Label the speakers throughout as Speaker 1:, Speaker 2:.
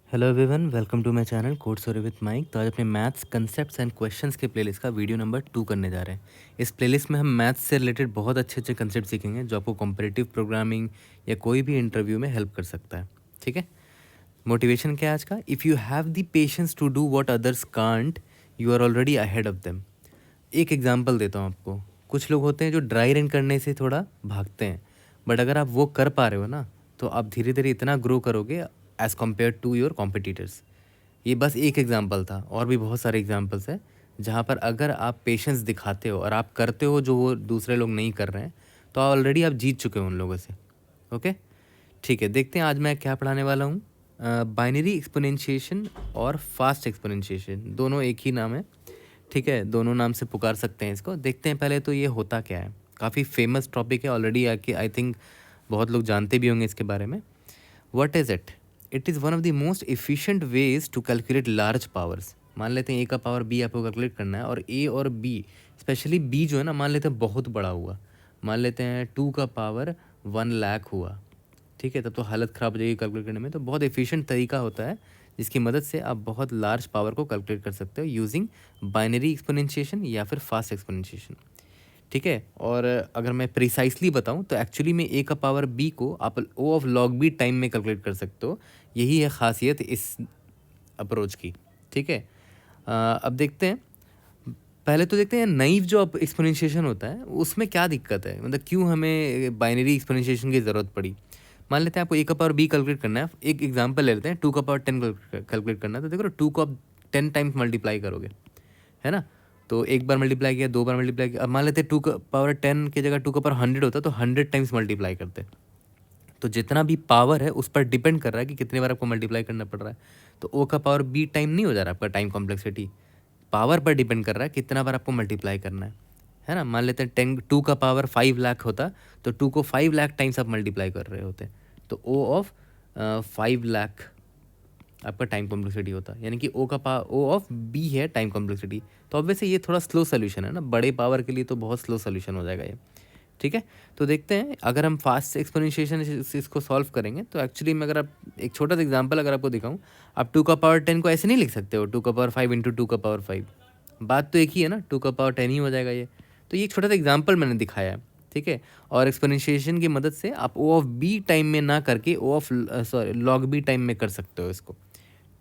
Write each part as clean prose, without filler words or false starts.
Speaker 1: Hello everyone, welcome to my channel code story with Mike. तो आज अपने maths concepts and questions के playlist का वीडियो नंबर 2 करने जा रहे हैं। इस प्लेलिस्ट में हम मैथ्स से रिलेटेड बहुत अच्छे अच्छे कंसेप्ट सीखेंगे जो आपको कॉम्पिटिटिव प्रोग्रामिंग या कोई भी इंटरव्यू में हेल्प कर सकता है। ठीक है, मोटिवेशन क्या है आज का? If you have the patience to do what others can't, you are already ahead of them. एक एग्जांपल देता हूँ आपको। कुछ लोग होते हैं जो ड्राई रन करने से थोड़ा भागते हैं, बट अगर आप वो कर पा रहे हो ना, तो आप धीरे धीरे इतना ग्रो करोगे as compare to your competitors. ये बस एक एग्जांपल था, और भी बहुत सारे एग्जांपल्स हैं जहाँ पर अगर आप पेशेंस दिखाते हो और आप करते हो जो वो दूसरे लोग नहीं कर रहे हैं, तो ऑलरेडी आप जीत चुके हो उन लोगों से। ओके, ठीक है, देखते हैं आज मैं क्या पढ़ाने वाला हूँ। बाइनरी एक्सपोनेंशिएशन और फास्ट एक्सपोनेंशिएशन दोनों एक ही नाम है। ठीक है, दोनों नाम से पुकार सकते हैं इसको। देखते हैं पहले तो ये होता क्या है। काफ़ी फेमस टॉपिक है ऑलरेडी, आके आई थिंक बहुत लोग जानते भी होंगे इसके बारे में। What is it? It is one of the most efficient ways to calculate large powers. मान लेते हैं ए का पावर बी आपको कैलकुलेट करना है, और ए और बी, स्पेशली बी जो है ना, मान लेते हैं बहुत बड़ा हुआ। मान लेते हैं 2 का पावर 1 लाख हुआ। ठीक है, तब तो हालत ख़राब हो जाएगी कैलकुलेट करने में। तो बहुत एफिशिएंट तरीका होता है जिसकी मदद से आप बहुत लार्ज पावर को कैलकुलेट कर सकते हो यूजिंग बाइनरी एक्सपोनेंशिएशन या फिर फास्ट एक्सपोनेंशिएशन। ठीक है, और अगर मैं प्रिसाइसली बताऊं तो एक्चुअली में ए का पावर बी को आप ओ ऑफ लॉग बी टाइम में कैलकुलेट कर सकते हो। यही है खासियत इस अप्रोच की। ठीक है, अब देखते हैं। पहले तो देखते हैं नाइव जो एक्सपोनेंशिएशन होता है उसमें क्या दिक्कत है, मतलब क्यों हमें बाइनरी एक्सपोनेंशिएशन की ज़रूरत पड़ी। मान लेते हैं आपको ए का पावर बी कैलकुलेट करना है। एक एग्जांपल ले लेते हैं, 2 का पावर 10 कैलकुलेट करना है। तो देखो 2 को आप 10 टाइम्स मल्टीप्लाई करोगे, है ना। तो एक बार मल्टीप्लाई किया, 2 बार मल्टीप्लाई किया। अब मान लेते हैं 2 का पावर 10 की जगह 2 का पावर 100 होता तो 100 टाइम्स मल्टीप्लाई करते। तो जितना भी पावर है उस पर डिपेंड कर रहा है कि कितने बार आपको मल्टीप्लाई करना पड़ रहा है। तो ओ का पावर बी टाइम नहीं हो जा रहा आपका टाइम कॉम्प्लेक्सिटी, पावर पर डिपेंड कर रहा है कितना बार आपको मल्टीप्लाई करना है ना। मान लेते हैं 2 का पावर 5 लाख होता तो 2 को 5 लाख टाइम्स आप मल्टीप्लाई कर रहे होते। तो ओ ऑफ 5 लाख आपका टाइम कॉम्प्लेक्सिटी होता, यानी कि ओ ऑफ बी है टाइम कॉम्प्लेक्सिटी। तो ऑब्वियसली ये थोड़ा स्लो सोल्यूशन है ना, बड़े पावर के लिए तो बहुत स्लो सोल्यूशन हो जाएगा ये। ठीक है, तो देखते हैं अगर हम फास्ट एक्सपोनेंशिएशन इसको सॉल्व करेंगे तो एक्चुअली में अगर आप एक छोटा सा एग्जांपल अगर आपको दिखाऊं, आप 2 का पावर 10 को ऐसे नहीं लिख सकते हो 2 का पावर 5 इंटू 2 का पावर 5। बात तो एक ही है ना, 2 का पावर 10 ही हो जाएगा ये। तो ये एक छोटा सा एग्जांपल मैंने दिखाया है। ठीक है, और एक्सपोनेंशिएशन की मदद से आप ओ ऑफ बी टाइम में ना करके O of sorry log B time में कर सकते हो इसको।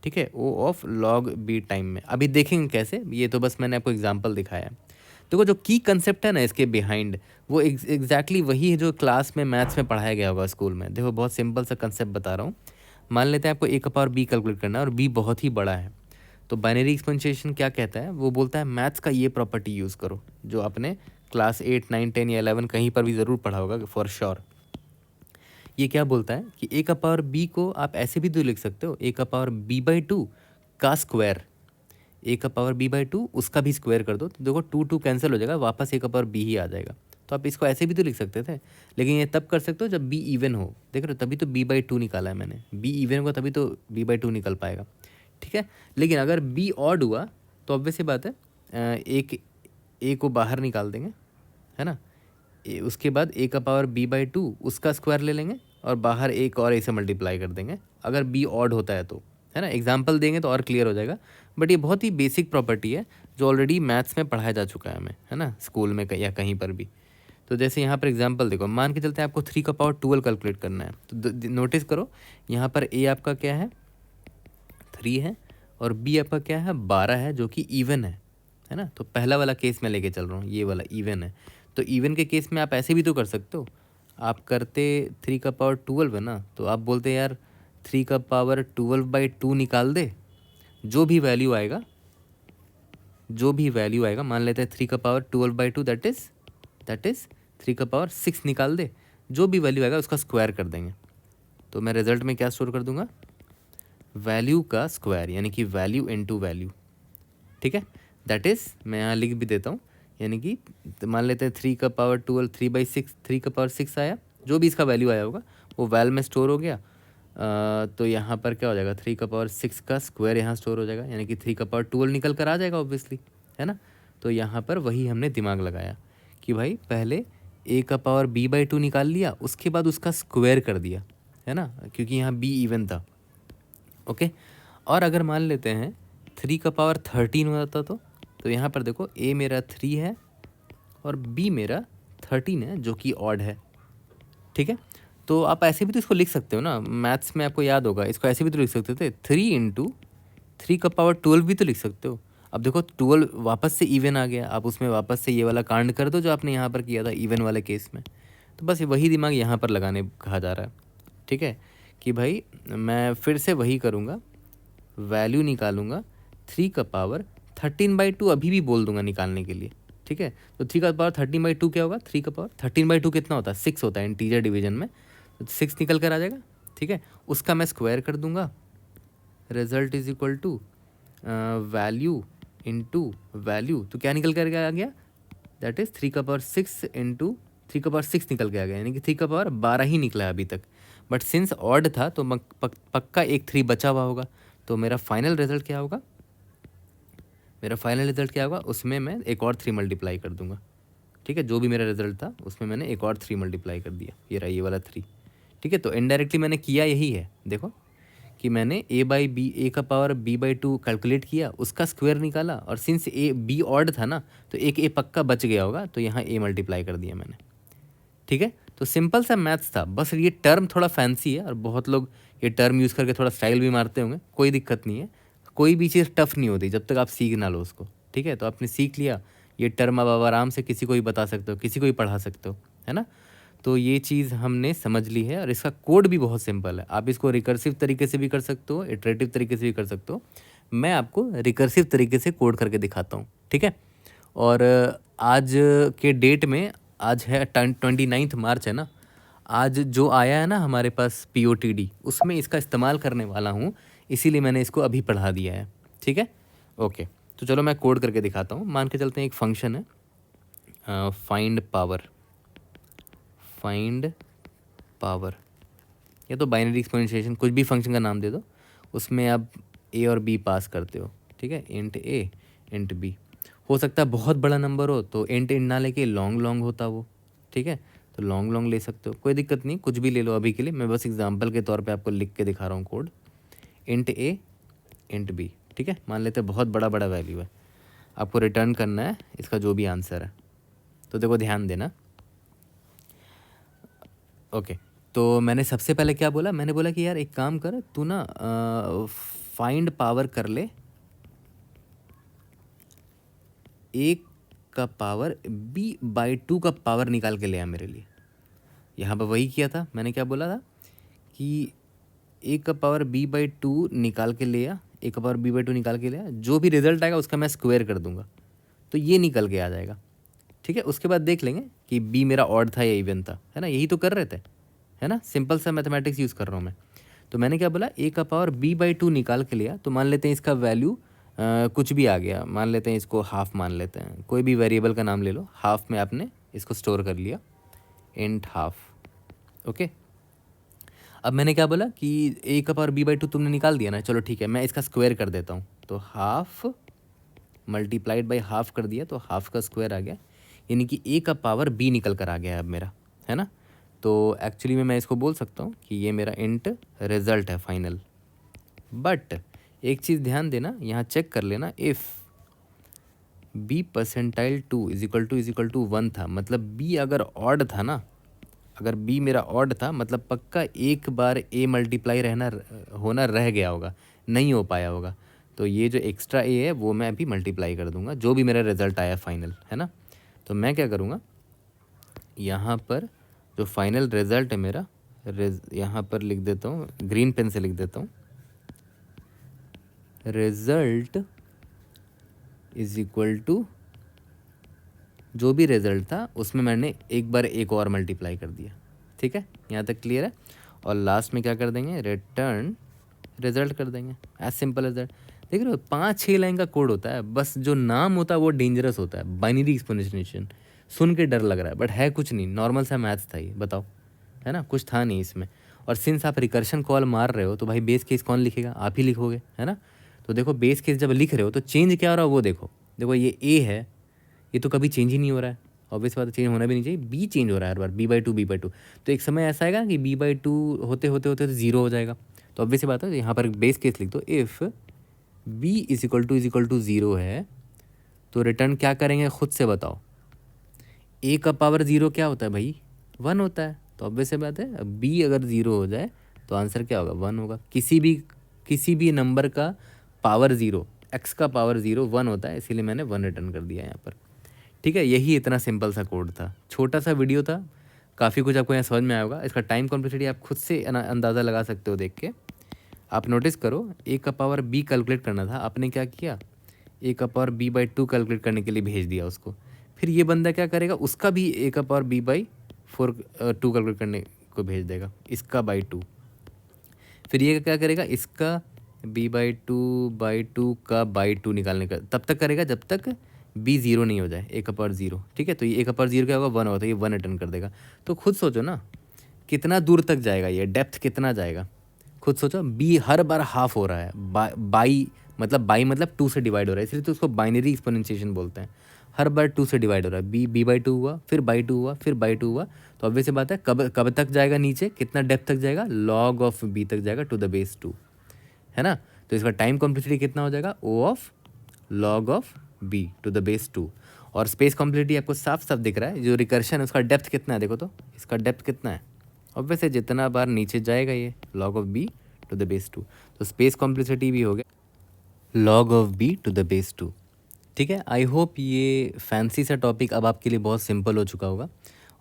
Speaker 1: ठीक है, O of log B time में अभी देखेंगे कैसे, ये तो बस मैंने आपको एग्जांपल दिखाया है। देखो जो की कंसेप्ट है ना इसके बिहाइंड, वो एग्जैक्टली वही है जो क्लास में मैथ्स में पढ़ाया गया होगा स्कूल में। देखो बहुत सिंपल सा कंसेप्ट बता रहा हूँ। मान लेते हैं आपको ए का पावर बी कैलकुलेट करना है और बी बहुत ही बड़ा है। तो बाइनरी एक्सपोनेंशिएशन क्या कहता है, वो बोलता है मैथ्स का ये प्रॉपर्टी यूज़ करो जो आपने क्लास 8 9 10 या 11 कहीं पर भी ज़रूर पढ़ा होगा फॉर श्योर। ये क्या बोलता है कि ए का पावर बी को आप ऐसे भी तो लिख सकते हो, ए का पावर बी बाई 2 का स्क्वायर। ए का पावर बी बाई 2 उसका भी स्क्वायर कर दो, तो देखो 2 2 कैंसिल हो जाएगा, वापस ए का पावर बी ही आ जाएगा। तो आप इसको ऐसे भी तो लिख सकते थे, लेकिन ये तब कर सकते हो जब बी इवन हो। देख रहे हो, तभी तो बी बाई 2 निकाला है मैंने। बी इवन होगा तभी तो बी बाई 2 निकल पाएगा। ठीक है, लेकिन अगर बी ऑड हुआ तो ऑब्वियस सी बात है, एक ए को बाहर निकाल देंगे, है ना। उसके बाद ए का पावर बी बाई 2 उसका स्क्वायर ले लेंगे और बाहर एक और ए से मल्टीप्लाई कर देंगे अगर बी ऑड होता है तो, है ना। एग्जाम्पल देंगे तो और क्लियर हो जाएगा, बट ये बहुत ही बेसिक प्रॉपर्टी है जो ऑलरेडी मैथ्स में पढ़ाया जा चुका है हमें, है ना, स्कूल में या कहीं पर भी। तो जैसे यहाँ पर एग्जाम्पल देखो, मान के चलते हैं आपको 3 का पावर 12 कैलकुलेट करना है। तो नोटिस करो यहाँ पर ए आपका क्या है 3 है, और बी आपका क्या है 12 है, जो कि इवन है ना। तो पहला वाला केस मैं लेके चल रहा हूँ, ये वाला इवन है। तो इवन के केस में आप ऐसे भी तो कर सकते हो। आप करते 3 का पावर 12 है ना, तो आप बोलते यार 3 का पावर 12 बाई 2 निकाल दे। जो भी वैल्यू आएगा, जो भी वैल्यू आएगा, मान लेते हैं 3 का पावर 12 बाई 2 दैट इज़ 3 का पावर 6 निकाल दे। जो भी वैल्यू आएगा उसका स्क्वायर कर देंगे। तो मैं रिजल्ट में क्या स्टोर कर दूंगा, वैल्यू का स्क्वायर, यानी कि वैल्यू इनटू वैल्यू। ठीक है, दैट इज़ मैं यहाँ लिख भी देता हूँ, यानी कि मान लेते हैं 3 का पावर 12 3/6, 3 का पावर 6 आया, जो भी इसका वैल्यू आया होगा वो वैल में स्टोर हो गया। तो यहाँ पर क्या हो जाएगा, 3 का पावर 6 का स्क्वायर यहाँ स्टोर हो जाएगा, यानी कि 3 का पावर 12 निकल कर आ जाएगा ऑब्वियसली, है ना। तो यहाँ पर वही हमने दिमाग लगाया कि भाई पहले ए का पावर बी बाई 2 निकाल लिया, उसके बाद उसका स्क्वायर कर दिया, है ना, क्योंकि यहाँ बी इवन था। ओके, और अगर मान लेते हैं 3 का पावर 13 हो जाता तो यहाँ पर देखो a मेरा 3 है और b मेरा 13 है जो कि ऑड है, ठीक है। तो आप ऐसे भी तो इसको लिख सकते हो ना, मैथ्स में आपको याद होगा, इसको ऐसे भी तो लिख सकते थे 3 इंटू 3 का पावर 12 भी तो लिख सकते हो। अब देखो 12 वापस से इवन आ गया, आप उसमें वापस से ये वाला कांड कर दो जो आपने यहाँ पर किया था इवन वाले केस में। तो बस वही दिमाग यहाँ पर लगाने कहा जा रहा है, ठीक है, कि भाई मैं फिर से वही करूँगा, वैल्यू निकालूंगा 3 का पावर 13/2 अभी भी बोल दूंगा निकालने के लिए, ठीक है। तो 3 का पावर 13/2 क्या होगा, 3 का पावर 13/2 कितना होता है, 6 होता है इंटीजर डिवीजन में, तो 6 निकल कर आ जाएगा, ठीक है। उसका मैं स्क्वायर कर दूंगा, result is equal to value into value, तो क्या निकल कर आ गया, दैट इज 3 का पावर 6 इंटू 3 का पावर 6 निकल के आ गया, यानी कि 3 का पावर 12 ही निकला है अभी तक। बट सिंस ऑड था तो पक्का एक 3 बचा हुआ होगा, तो मेरा फाइनल रिजल्ट क्या होगा, मेरा फाइनल रिजल्ट क्या होगा, उसमें मैं एक और 3 मल्टीप्लाई कर दूंगा, ठीक है। जो भी मेरा रिजल्ट था उसमें मैंने एक और 3 मल्टीप्लाई कर दिया, ये रहा ये वाला 3, ठीक है। तो इनडायरेक्टली मैंने किया यही है, देखो कि मैंने a का पावर b/2 कैलकुलेट किया, उसका स्क्वायर निकाला, और सिंस b ऑड था ना तो एक a पक्का बच गया होगा, तो यहाँ a मल्टीप्लाई कर दिया मैंने, ठीक है। तो सिंपल सा मैथ्स था, बस ये टर्म थोड़ा फैंसी है और बहुत लोग ये टर्म यूज़ करके थोड़ा स्टाइल भी मारते होंगे, कोई दिक्कत नहीं है, कोई भी चीज़ टफ नहीं होती जब तक आप सीख ना लो उसको, ठीक है। तो आपने सीख लिया ये टर्म, अब आप आराम से किसी को भी बता सकते हो, किसी को भी पढ़ा सकते हो, है ना। तो ये चीज़ हमने समझ ली है, और इसका कोड भी बहुत सिंपल है, आप इसको रिकर्सिव तरीके से भी कर सकते हो, इटरेटिव तरीके से भी कर सकते हो। मैं आपको रिकर्सिव तरीके से कोड करके दिखाता हूँ, ठीक है। और आज के डेट में, आज है 29 मार्च है ना, आज जो आया है ना हमारे पास POTD, उसमें इसका इस्तेमाल करने वाला हूँ, इसीलिए मैंने इसको अभी पढ़ा दिया है, ठीक है। ओके, तो चलो मैं कोड करके दिखाता हूँ। मान के चलते हैं एक फंक्शन है फाइंड पावर, या तो बाइनरी एक्सपोनेंशिएशन, कुछ भी फंक्शन का नाम दे दो, उसमें आप a और b पास करते हो, ठीक है, इंट a इंट b। हो सकता है बहुत बड़ा नंबर हो तो इंट ना लेके लॉन्ग होता वो, ठीक है, तो लॉन्ग ले सकते हो, कोई दिक्कत नहीं, कुछ भी ले लो अभी के लिए, मैं बस एग्जांपल के तौर पे आपको लिख के दिखा रहा हूँ code, int a int b, ठीक है। मान लेते हैं बहुत बड़ा वैल्यू है, आपको रिटर्न करना है इसका जो भी आंसर है, तो देखो ध्यान देना। ओके, तो मैंने सबसे पहले क्या बोला, मैंने बोला कि यार एक काम कर तू ना, फाइंड पावर कर ले, एक का पावर b/2 का पावर निकाल के ले आ मेरे लिए। यहाँ पर वही किया था, मैंने क्या बोला था कि एक का पावर b/2 निकाल के ले आ, एक का पावर b/2 निकाल के ले आ, जो भी रिजल्ट आएगा उसका मैं स्क्वायर कर दूंगा, तो ये निकल के आ जाएगा, ठीक है। उसके बाद देख लेंगे कि b मेरा ऑड था या इवन था, है ना, यही तो कर रहे थे, है ना, सिंपल सा मैथमेटिक्स यूज़ कर रहा हूँ मैं। तो मैंने क्या बोला, a का पावर b/2 निकाल के लिया, तो मान लेते हैं इसका वैल्यू कुछ भी आ गया, मान लेते हैं इसको हाफ मान लेते हैं, कोई भी वेरिएबल का नाम ले लो, हाफ में आपने इसको स्टोर कर लिया, इंट हाफ, ओके। अब मैंने क्या बोला कि a का पावर b/2 तुमने निकाल दिया ना, चलो ठीक है, मैं इसका स्क्वायर कर देता हूँ, तो हाफ मल्टीप्लाइड बाई हाफ कर दिया, तो हाफ का स्क्वायर आ गया, यानी कि a का पावर b निकल कर आ गया है अब मेरा, है ना। तो एक्चुअली में मैं इसको बोल सकता हूँ कि ये मेरा इंट रिजल्ट है फाइनल। बट एक चीज़ ध्यान देना, यहाँ चेक कर लेना, if b percentile 2 is equal to 1 था, मतलब b अगर ऑड था ना, अगर b मेरा ऑड था मतलब पक्का एक बार a मल्टीप्लाई होना रह गया होगा, नहीं हो पाया होगा, तो ये जो एक्स्ट्रा a है वो मैं अभी मल्टीप्लाई कर दूंगा, जो भी मेरा रिजल्ट आया फाइनल, है ना। तो मैं क्या करूँगा, यहाँ पर जो फाइनल रिजल्ट है मेरा, यहाँ पर लिख देता हूँ, ग्रीन पेन से लिख देता हूँ, रिजल्ट इज इक्वल टू जो भी रिजल्ट था उसमें मैंने एक बार एक और मल्टीप्लाई कर दिया, ठीक है, यहाँ तक क्लियर है। और लास्ट में क्या कर देंगे, रिटर्न रिजल्ट कर देंगे, एज सिंपल एज दैट। देख रहे हो 5-6 लाइन का कोड होता है, बस जो नाम होता है वो डेंजरस होता है, बाइनरी एक्सपोनेंशिएशन, सुन के डर लग रहा है, बट है कुछ नहीं, नॉर्मल सा मैथ्स था ये, बताओ, है ना, कुछ था नहीं इसमें। और सिंस आप रिकर्शन कॉल मार रहे हो तो भाई बेस केस कौन लिखेगा, आप ही लिखोगे, है ना। तो देखो बेस केस जब लिख रहे हो तो चेंज क्या हो रहा है वो देखो, देखो ये a है, ये तो कभी चेंज ही नहीं हो रहा है, ऑब्वियस बात है, चेंज होना भी नहीं चाहिए, b चेंज हो रहा है हर बार, b/2 b/2, तो एक समय ऐसा आएगा कि b/2 होते होते होते तो 0 हो जाएगा, तो ऑब्वियस सी बात है, यहाँ पर बेस केस लिख दो, if b is equal to 0 है तो रिटर्न क्या करेंगे खुद से बताओ। a का पावर 0 क्या होता है भाई, 1 होता है। तो ऑब्वियस सी बात है, अब b अगर 0 हो जाए तो आंसर क्या होगा, 1 होगा। किसी भी नंबर का पावर 0, x का पावर 0 1 होता है, इसीलिए मैंने 1 रिटर्न कर दिया यहाँ पर। ठीक है, यही इतना सिंपल सा कोड था, छोटा सा वीडियो था, काफ़ी कुछ आपको यहाँ समझ में आया होगा। इसका टाइम कॉम्प्लेक्सिटी आप खुद से अंदाज़ा लगा सकते हो देख के। आप नोटिस करो, a का पावर b कैलकुलेट करना था, आपने क्या किया, a का पावर b/2 कैलकुलेट करने के लिए भेज दिया उसको। फिर ये बंदा क्या करेगा, उसका भी a का पावर b/4 2 कैलकुलेट करने को भेज देगा, इसका /2। फिर ये क्या करेगा, इसका b/2 का /2 निकालने का तब तक करेगा जब तक b 0 नहीं हो जाए, a का पावर 0। ठीक है, तो ये a का पावर 0 क्या होगा, 1 होगा, तो ये 1 रिटर्न कर देगा। तो खुद सोचो ना कितना दूर तक जाएगा, ये डेप्थ कितना जाएगा, खुद सोचो। b हर बार हाफ हो रहा है, बाई मतलब 2 से डिवाइड हो रहा है, इसलिए तो उसको बाइनरी एक्सपोनेंशिएशन बोलते हैं। हर बार 2 से डिवाइड हो रहा है, b/2 हुआ, फिर /2 हुआ, फिर /2 हुआ। तो ऑब्वियस बात है, कब तक जाएगा नीचे, कितना डेप्थ तक जाएगा, log ऑफ b तक जाएगा टू द बेस 2, है ना। तो इसका टाइम कॉम्प्लेक्सिटी कितना हो जाएगा, o of log of b to the base 2। और स्पेस कॉम्प्लेक्सिटी आपको साफ साफ दिख रहा है, जो रिकर्शन है उसका डेप्थ कितना है, देखो तो इसका डेप्थ कितना है, ऑब्वियस है जितना बार नीचे जाएगा ये log of b to the base 2। तो स्पेस कॉम्प्लेक्सिटी भी हो गया log of b to the base 2। ठीक है, आई होप ये फैंसी सा टॉपिक अब आपके लिए बहुत सिंपल हो चुका होगा।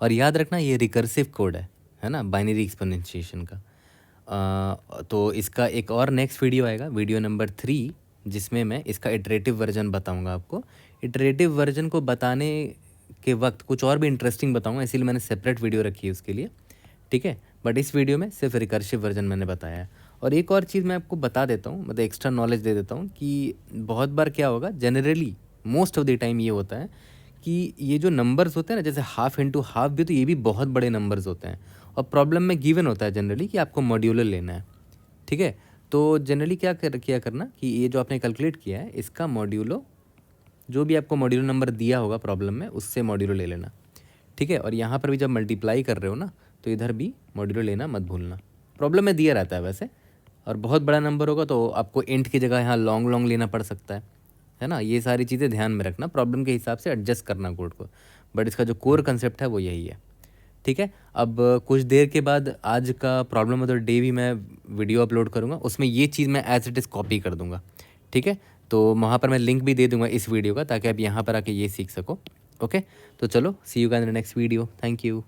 Speaker 1: और याद रखना, ये रिकर्सिव कोड है ना, बाइनरी एक्सपोनेंशिएशन का। तो इसका एक और नेक्स्ट वीडियो आएगा, वीडियो नंबर 3, जिसमें मैं इसका इटरेटिव वर्जन बताऊंगा आपको। इटरेटिव वर्जन को बताने के वक्त कुछ और भी इंटरेस्टिंग बताऊंगा, इसीलिए मैंने सेपरेट वीडियो रखी है उसके लिए। ठीक है, बट इस वीडियो में सिर्फ रिकर्सिव वर्जन मैंने बताया है। और एक और चीज़ मैं आपको बता देता हूँ, मतलब एक्स्ट्रा नॉलेज दे देता हूँ कि बहुत बार क्या होगा, generally most of the time ये होता है कि ये जो नंबर्स होते हैं ना, जैसे हाफ इंटू हाफ भी, तो ये भी बहुत बड़े नंबर्स होते हैं। और प्रॉब्लम में गिवन होता है जनरली कि आपको मॉड्यूलर लेना है। ठीक है, तो जनरली किया करना कि ये जो आपने कैलकुलेट किया है, इसका मॉड्यूलो, जो भी आपको मॉड्यूलर नंबर दिया होगा प्रॉब्लम में, उससे मॉड्यूलो ले लेना। ठीक है, और यहाँ पर भी जब मल्टीप्लाई कर रहे हो ना, तो इधर भी मॉड्यूलो लेना मत भूलना। प्रॉब्लम में दिया रहता है वैसे, और बहुत बड़ा नंबर होगा तो आपको इंट की जगह यहाँ लॉन्ग लेना पड़ सकता है ना। ये सारी चीज़ें ध्यान में रखना, प्रॉब्लम के हिसाब से एडजस्ट करना कोड को, बट इसका जो कोर कंसेप्ट है वो यही है। ठीक है, अब कुछ देर के बाद आज का प्रॉब्लम ऑफ द डे भी मैं वीडियो अपलोड करूँगा, उसमें ये चीज़ मैं एज इट इज़ कॉपी कर दूँगा। ठीक है, तो वहाँ पर मैं लिंक भी दे दूँगा इस वीडियो का, ताकि आप यहाँ पर आके ये सीख सको। ओके, तो चलो, see you guys in the next video, thank you.